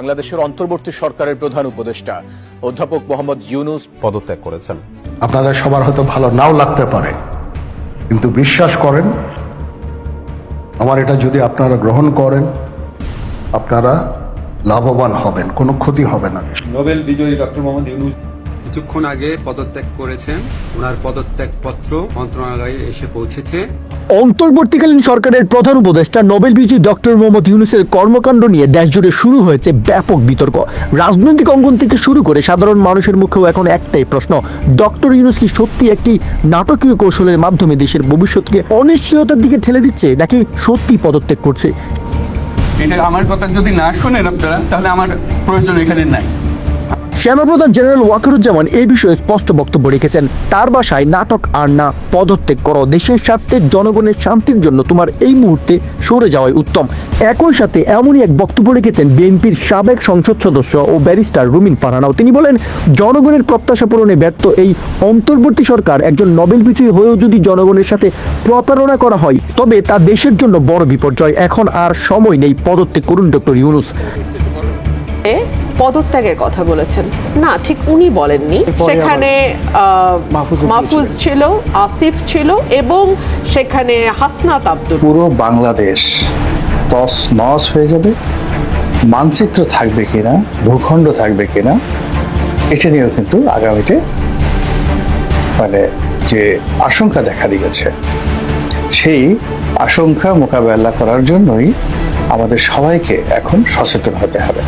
বাংলাদেশের অন্তর্বর্তী সরকারের প্রধান উপদেষ্টা অধ্যাপক মোহাম্মদ ইউনূস পদত্যাগ করেছেন। আপনাদের সবার হয়তো ভালো নাও লাগতে পারে, কিন্তু বিশ্বাস করেন, আমার এটা যদি আপনারা গ্রহণ করেন, আপনারা লাভবান হবেন, কোনো ক্ষতি হবে না। নোবেল বিজয়ী ডক্টর মোহাম্মদ ইউনূস কিছুক্ষণ আগে পদত্যাগ করেছেন। ওনার পদত্যাগ পত্র মন্ত্রণালয়ে এসে পৌঁছেছে। অন্তর্বর্তীকালীন সরকারের প্রধান উপদেষ্টা নোবেল বিজয়ী ডক্টর মোহাম্মদ ইউনূসের কর্মকাণ্ড নিয়ে দেশজুড়ে শুরু হয়েছে ব্যাপক বিতর্ক। রাজনৈতিক অঙ্গন থেকে শুরু করে সাধারণ মানুষের মুখেও এখন একটাই প্রশ্ন, ডক্টর ইউনূস কি সত্যি একটি নাটকীয় কৌশলের মাধ্যমে দেশের ভবিষ্যৎকে অনিশ্চয়তার দিকে ঠেলে দিচ্ছে, নাকি সত্যি পদত্যাগ করছে? এটা আমার কথা যদি না শোনেন আপনারা, তাহলে আমার প্রয়োজন এখানে নাই। সেনাপ্রধান জেনারেল ওয়াকারুজ্জামান এই বিষয়ে স্পষ্ট বক্তব্য রেখেছেন। তার ভাষায়, নাটক আর না, পদত্যাগ করো, দেশের স্বার্থে জনগণের শান্তির জন্য তোমার এই মুহূর্তে সরে যাওয়াই উত্তম। একই সাথে এমনই এক বক্তব্য রেখেছেন বিএনপির সাবেক সংসদ সদস্য ও ব্যারিস্টার রুমিন ফারহানাও। তিনি বলেন, জনগণের প্রত্যাশা পূরণে ব্যর্থ এই অন্তর্বর্তী সরকার একজন নোবেল বিজয়ী হয়েও যদি জনগণের সাথে প্রতারণা করা হয়, তবে তা দেশের জন্য বড় বিপর্যয়। এখন আর সময় নেই, পদত্যাগ করুন ডক্টর ইউনূস। পদত্যাগের কথা বলেছেন না, ঠিক উনি বলেননি। সেখানে মাহফুজ ছিল, আসিফ ছিল এবং সেখানে হাসনাত আব্দুল। পুরো বাংলাদেশ তস নস হয়ে যাবে, মানচিত্র থাকবে কিনা, ভূখণ্ড থাকবে কিনা, এটা নিয়েও কিন্তু আগামীতে যে আশঙ্কা দেখা দিয়েছে, সেই আশঙ্কা মোকাবেলা করার জন্যই আমাদের সবাইকে এখন সচেতন হতে হবে।